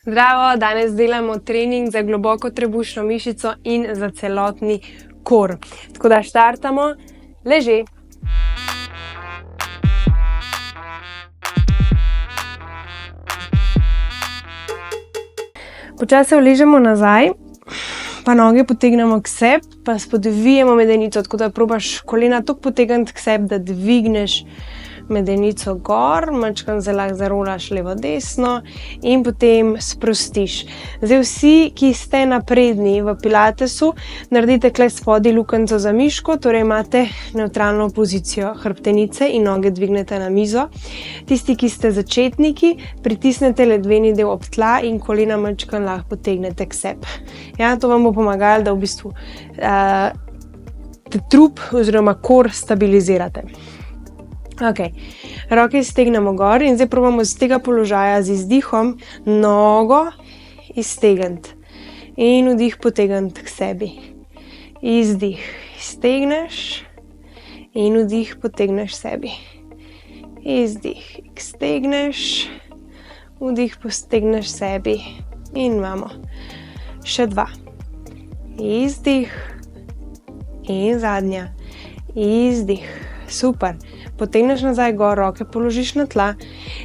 Zdravo, danes delamo trening za globoko trebušno mišico in za celotni kor. Tako da štartamo, leži. Počasi se uležemo nazaj, pa noge potegnemo k sebi, pa spodvijemo medenico, tako da probaš kolena toliko potegniti k sebi, da dvigneš medenico gor, majčkeno se lahko zarolaš levo desno in potem sprostiš. Zdaj vsi, ki ste napredni v pilatesu, naredite tukaj spodaj luknjico za miško, torej imate nevtralno pozicijo hrbtenice in noge dvignete na mizo. Tisti, ki ste začetniki, pritisnete ledveni del ob tla in kolena majčkeno lahko potegnete k sebi. Ja, to vam bo pomagalo, da v bistvu trup oziroma kor stabilizirate. Ok, roke iztegnemo gor in zdaj probamo z tega položaja z izdihom nogo iztegniti in vdih potegniti k sebi. Izdih iztegneš in vdih potegneš sebi. Izdih iztegneš, vdih potegneš sebi in imamo. Še dva. Izdih in zadnja. Izdih. Super. Potegneš nazaj gor, roke položiš na tla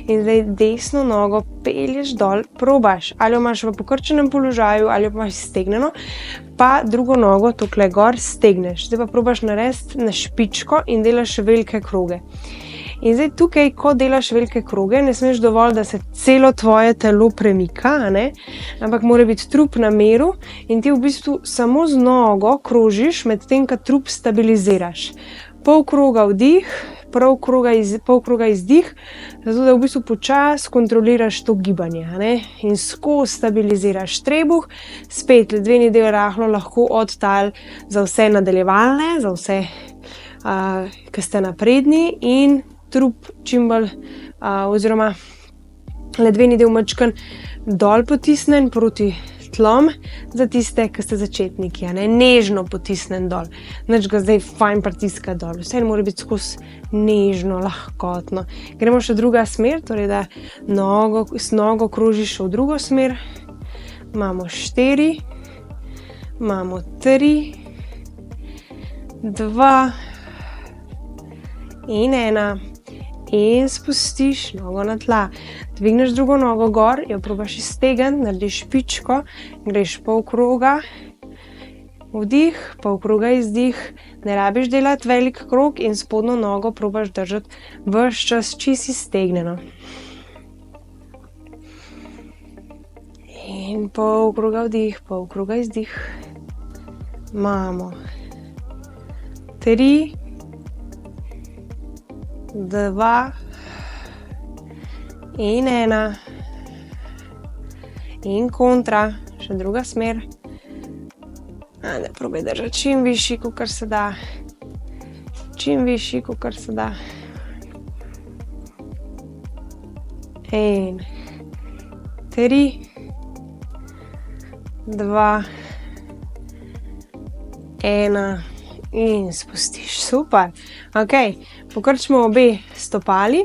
in zdaj desno nogo pelješ dol, probaš, ali jo imaš v pokrčenem položaju ali jo imaš stegneno, pa drugo nogo tukaj gor stegneš. Zdaj pa probaš narediti na špičko in delaš velike kroge. In zdaj tukaj, ko delaš velike kroge, ne smeš dovolj, da se celo tvoje telo premika, ampak mora biti trup na miru in ti v bistvu samo z nogo krožiš, medtem ko trup stabiliziraš. Pol kroga vdih, pol kroga izdih, zato da v bistvu počasi kontroliraš to gibanje, in skozi stabiliziraš trebuh, spet ledveni del rahlo lahko od tal za vse nadaljevalne, za vse, ki ste napredni in trup čim bolj, oziroma ledveni del majčkeno dol potisnen proti tlom, za tiste, ki ste začetniki, nežno potisnen dol. Nič ga zdaj fajn pritiska dol, vse mora biti skozi nežno, lahkotno. Gremo še druga smer, torej da s nogo krožiš v drugo smer. Imamo 4, imamo 3, 2 in 1. In spustiš nogo na tla. Dvigneš drugo nogo gor, jo probaš iztegniti, narediš špičko, greš pol kroga, vdih, pol kroga izdih, ne rabiš delati velik krog in spodnjo nogo probaš držati ves čas čisto iztegnjeno. In pol kroga vdih, pol kroga izdih. Imamo 3, 2 in 1 in kontra, še druga smer. Probaj držati čim višji, kakor se da. Čim višji, kakor se da. In 3, 2, 1 in spustiš. Super. Ok, pokrčimo obe stopali,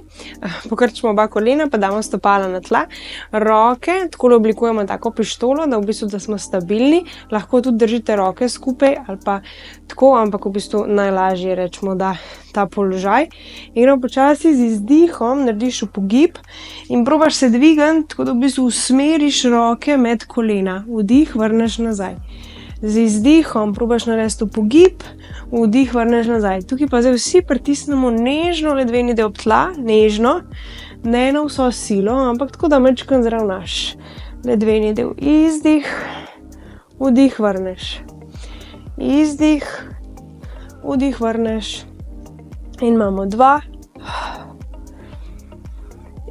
pokrčimo oba kolena, pa damo stopala na tla. Roke tako oblikujemo tako pištolo, da v bistvu da smo stabilni. Lahko tudi držite roke skupaj ali pa tako, ampak v bistvu najlažje rečemo, da ta položaj. In počasi z izdihom narediš upogib in probaš se dvigniti, tako da v bistvu usmeriš roke med kolena. Vdih, vrneš nazaj. Z izdihom probaš narediti upogib, vdih, vrneš nazaj. Tukaj pa zdaj vsi pritisnemo nežno ledveni del tla, nežno, ne na vso silo, ampak tako, da majčkeno zravnaš. Ledveni del, izdih, vdih, vrneš. Izdih, vdih, vrneš. In imamo 2,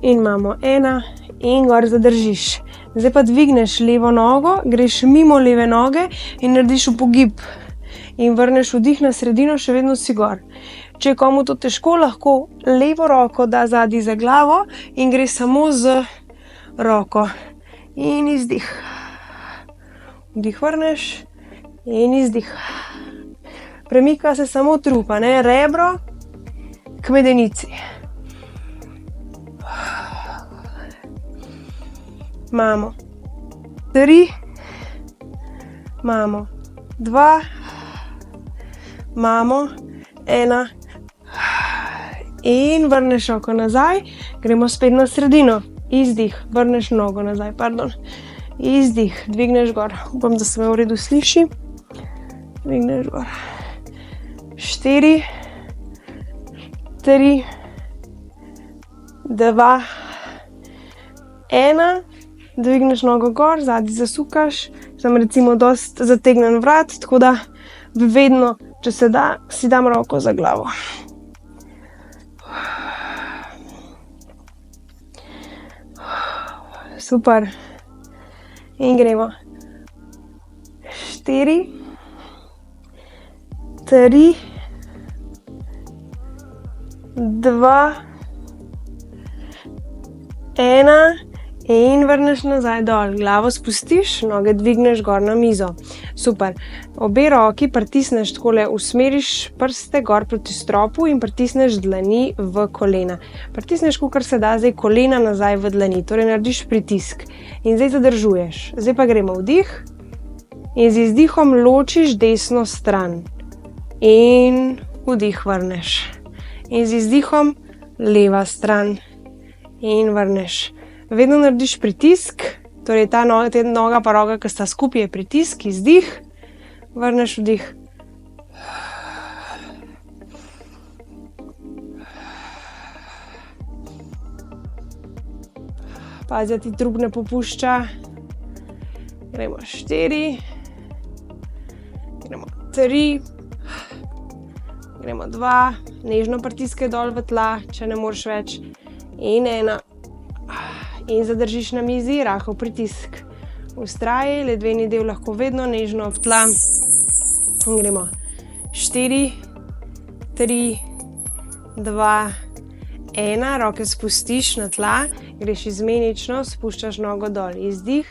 in imamo 1, in gor zadržiš. Zdaj pa dvigneš levo nogo, greš mimo leve noge in narediš upogib. In vrneš vdih na sredino, še vedno si gor. Če je komu to težko, lahko levo roko da zadaj za glavo in gre samo z roko. In izdih. Vdih, vrneš in izdih. Premika se samo trupa, rebro k medenici. Imamo 3, imamo 2, imamo 1 in vrneš roko nazaj, gremo spet na sredino, izdih, vrneš nogo nazaj, izdih, dvigneš gor, upam, da se me v redu sliši, dvigneš gor, 4, 3, 2, 1, dvigneš nogo gor, zadnji zasukaš, sem recimo dost zategnen vrat, tako da vedno, če se da, si dam roko za glavo. Super. In gremo. 4, 3, 2, 1 in vrneš nazaj dol. Glavo spustiš, noge dvigneš gor na mizo. Super. Obe roki pritisneš takole, usmeriš prste gor proti stropu in pritisneš dlani v kolena. Pritisneš, kakor se da, zdaj kolena nazaj v dlani, torej narediš pritisk. In zdaj zadržuješ. Zdaj pa gremo vdih in z izdihom ločiš desno stran. In vdih vrneš. In z izdihom leva stran. In vrneš. Vedno narediš pritisk, torej ta noga pa roka, ki sta skupaj, je pritisk, izdih, vrneš vdih. Pazi, da ti trup ne popušča. Gremo 4, gremo 3, gremo 2, nežno pritiskaj dol v tla, če ne moreš več, in 1. In zadržiš na mizi, rahel pritisk. Vztraji, ledveni del lahko vedno nežno v tla. In gremo 4, 3, 2, 1. Roke spustiš na tla, greš izmenično, spuščaš nogo dol. Izdih,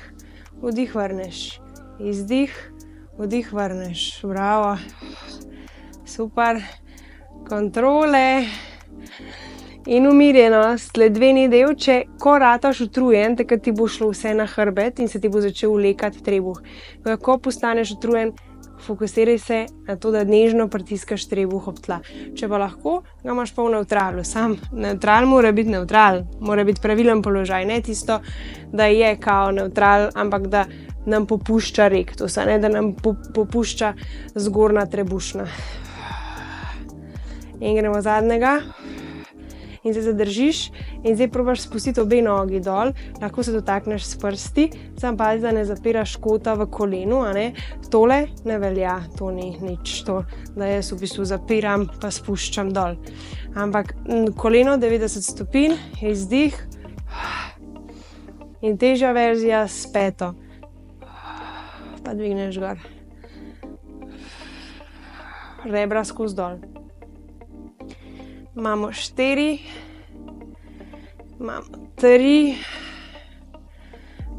vdih vrneš. Izdih, vdih vrneš. Bravo. Super. Kontrole. In umirjenost, ledveni del, ko rataš utrujen, takrat ti bo šlo vse na hrbet in se ti bo začel vlekati trebuh. Ko postaneš utrujen, fokusiraj se na to, da nežno pritiskaš trebuh ob tla. Če pa lahko, ga imaš pa v nevtralu. Sam nevtral mora biti nevtral, mora biti pravilen položaj, ne tisto, da je kao nevtral, ampak da nam popušča rektus, ne da nam popušča zgornja trebušna. In gremo zadnjega. In se zadržiš in zdaj probaš spustiti obe nogi dol, lahko se dotakneš s prsti, sam pazi, da ne zapiraš kota v kolenu, a ne. Tole ne velja, to ni nič, to, da jaz v bistvu zapiram pa spuščam dol. Ampak koleno 90 stopinj, izdih in težja verzija s peto. Pa dvigneš gor. Rebra skozi dol. Imamo 4, imamo 3,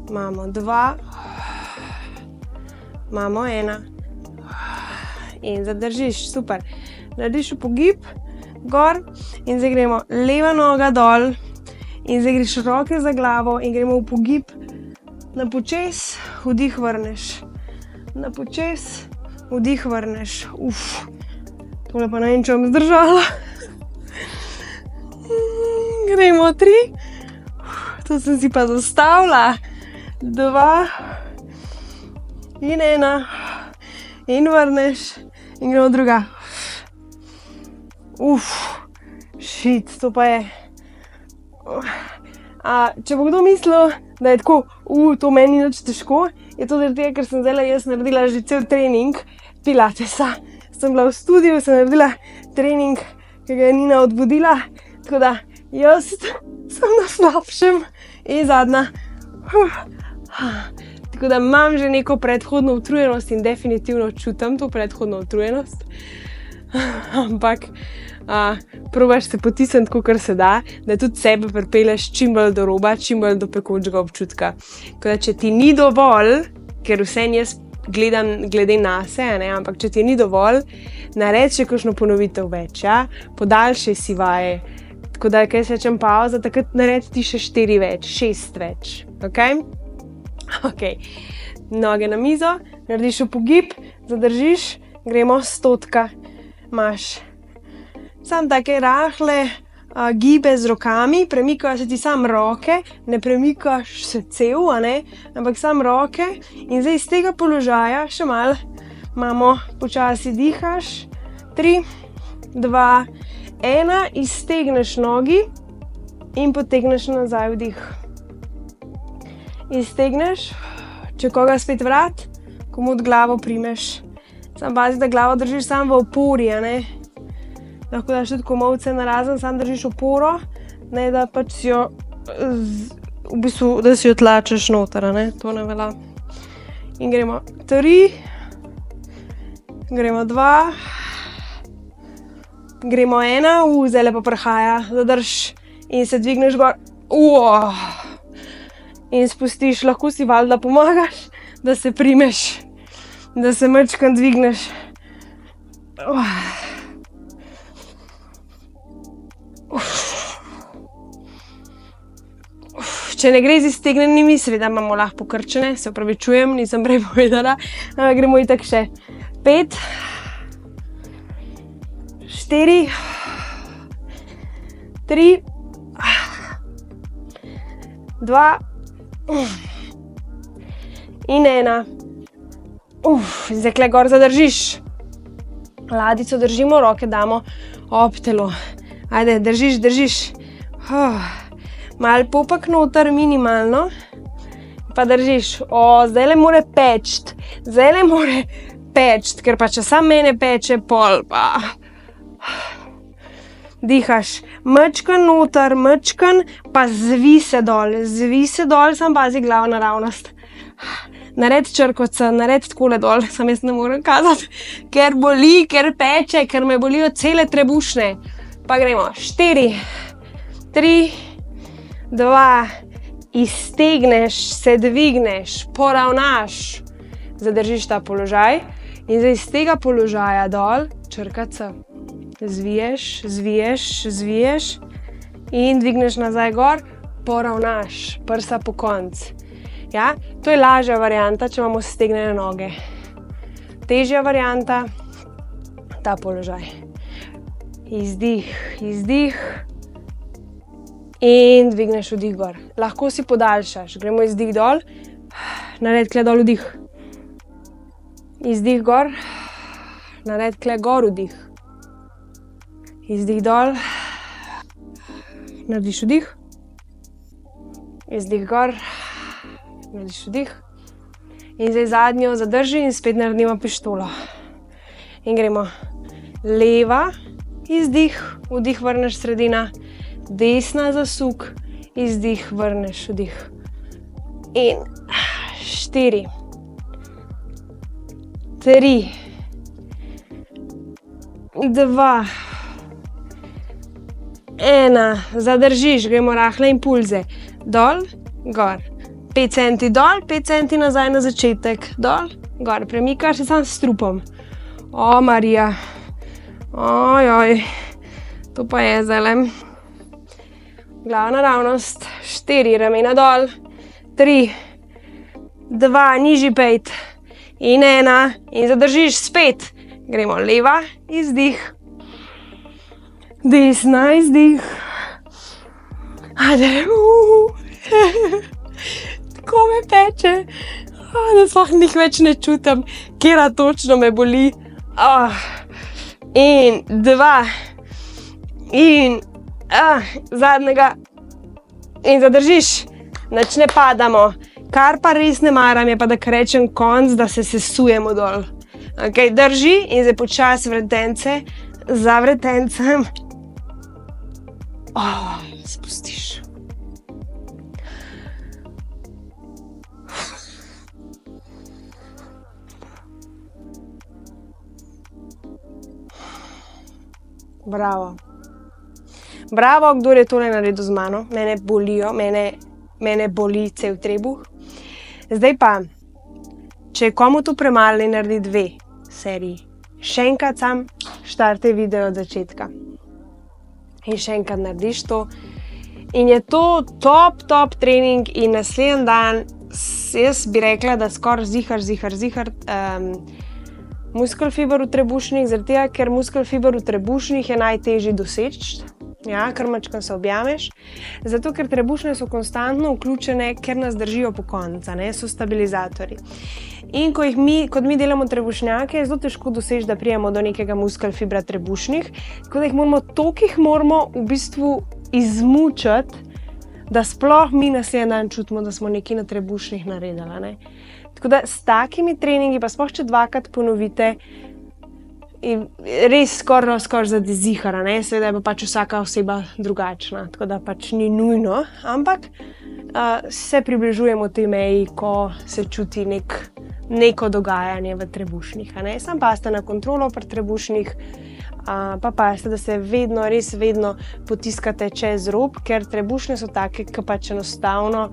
imamo 2, imamo 1. In zadržiš, super. Narediš upogib gor in zdaj gremo leva noga dol in zdaj greš roke za glavo in gremo upogib na počes, vdih vrneš. Na počes, vdih vrneš. Tole pa ne vem, če bom zdržala. Gremo 3, to sem si pa zastavila, 2 in 1 in vrneš in gremo druga. To pa je. Če bo kdo mislil, da je tako, to meni nič težko, je to zaradi tega, ker sem zdaj jaz naredila že cel trening pilatesa. Sem bila v studiu, sem naredila trening, ki ga je Nina odbudila, tako da jaz sem na slabšem in zadnja. Tako da imam že neko predhodno utrujenost in definitivno čutim to predhodno utrujenost. Ampak probaš se potisniti, kakor se da, da tudi sebe pripelješ čim bolj do roba, čim bolj do pekočega občutka. Tako da, če ti ni dovolj, ker vse jaz gledam glede nase, ne, ampak če ti ni dovolj, naredi še kakšno ponovitev več, ja? Podaljšaj si vaje. Tako da, kaj se rečem pauza, takrat naredi ti še 4 več, 6 več, ok? Ok, noge na mizo, narediš upogib, zadržiš, gremo 100. Imaš samo take rahle gibe z rokami, premikajo se ti samo roke, ne premikaš se cel, ampak samo roke. In zdaj iz tega položaja še malo imamo, počasi dihaš. 3, 2, 1, iztegneš nogi in potegneš nazaj vdih. Iztegneš, če koga spet vrat, komot glavo primeš. Sam pazi, da glavo držiš samo v opori, Lahko daš tudi komolce narazen, samo držiš oporo, ne da pač si jo, v bistvu, da si jo tlačeš noter, to ne velja. In gremo 3, gremo 2, gremo 1, zdaj lepo prehaja, zadrž in se dvigneš gor, in spustiš, lahko si valjda pomagaš, da se primeš, da se majčkeno dvigneš. Če ne gre z iztegnenimi, seveda imamo lahko pokrčene, se opravičujem, nisem prej povedala, gremo itak še 5, 4, 3, 2 in 1. Zdaj kle gor zadržiš. Ladico držimo, roke damo ob telo. Ajde, držiš. Malo popak noter, minimalno. Pa držiš. Zdaj le more peč, ker pa če sam mene peče, pol pa. Dihaš. Mačkan noter, pa zvi se dol, sam pazi glavo naravnost. Nared črkoca, nared takole dol, sam jaz ne morem kazati, ker boli, ker peče, ker me bolijo cele trebušne. Pa gremo 4, 3, 2, iztegneš, se dvigneš, poravnaš, zadržiš ta položaj in zdaj iz tega položaja dol, črka C. Zviješ in dvigneš nazaj gor, poravnaš, prsa po konc. Ja, to je lažja varianta, če imamo stegnjene noge. Težja varianta, ta položaj. Izdih in dvigneš vdih gor. Lahko si podaljšaš, gremo izdih dol, naredi kle dol vdih. Izdih gor, naredi kle gor vdih. Izdih dol, narediš vdih. Izdih gor, narediš vdih. In zdaj zadnjo zadrži in spet naredimo pištolo. In gremo leva, izdih, vdih vrneš sredina, desna zasuk, izdih vrneš vdih. In 4, 3, 2, 1, zadržiš, gremo rahle impulze, dol, gor, 5 centi dol, 5 centi nazaj na začetek, dol, gor, premikaš se sam s trupom. Marija, to pa je zdajle. Glava naravnost, 4, ramena dol, 3, 2, nižji pejt in 1, in zadržiš spet. Gremo leva, izdih. Desna, izdih. Ajde, tako me peče, da sploh njih več ne čutim, kjera točno me boli. In 2, in zadnjega, in zadržiš, nič ne padamo. Kar pa res ne maram je pa, da rečem konc, da se sesujemo dol. Ok, drži in zdaj počasi vretence, za vretencem. Spustiš. Bravo. Bravo, kdor je tole naredil z mano. Mene bolijo, mene boli cel trebuh. Zdaj pa, če je komu to premalo, naredi 2 seriji. Še enkrat sam štarte video od začetka. In še enkrat narediš to. In je to top trening in naslednji dan jaz bi rekla, da skoraj zihar muskel fiber v trebušnih, zaradi tega, ker muskel fiber v trebušnih je najtežji doseči, ja, ker mačkam se objameš, zato ker trebušne so konstantno vključene, ker nas držijo pokonca, ne, so stabilizatorji. In kot mi delamo trebušnjake, je zelo težko doseči, da prijemo do nekega muskel fibra trebušnih, tako da jih moramo v bistvu izmučati, da sploh mi naslednji dan čutimo, da smo nekaj na trebušnih naredili, ne. Tako da s takimi treningi, pa sploh če 2krat ponovite, res skoraj zadezihara, ne, seveda je pa pač vsaka oseba drugačna, tako da pač ni nujno, ampak se približujemo tej meji, ko se čuti neko dogajanje v trebušnih, ne. Samo pazite na kontrolo pri trebušnih, pa pazite, da se res vedno potiskate čez rob, ker trebušne so take, ki pač enostavno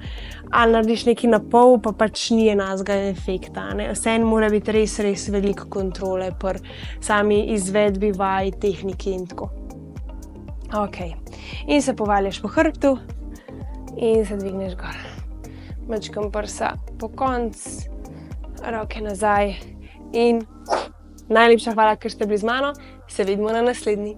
ali narediš nekaj na pol, pa pač ni enakega efekta, ne. Vseeno mora biti res veliko kontrole pri sami izvedbi vaj, tehniki in tako. Okej, in se povaljaš po hrbtu in se dvigneš gor. Mačkam prsa pokonci, roke nazaj in najlepša hvala, ker ste bili z mano. Se vidimo na naslednji.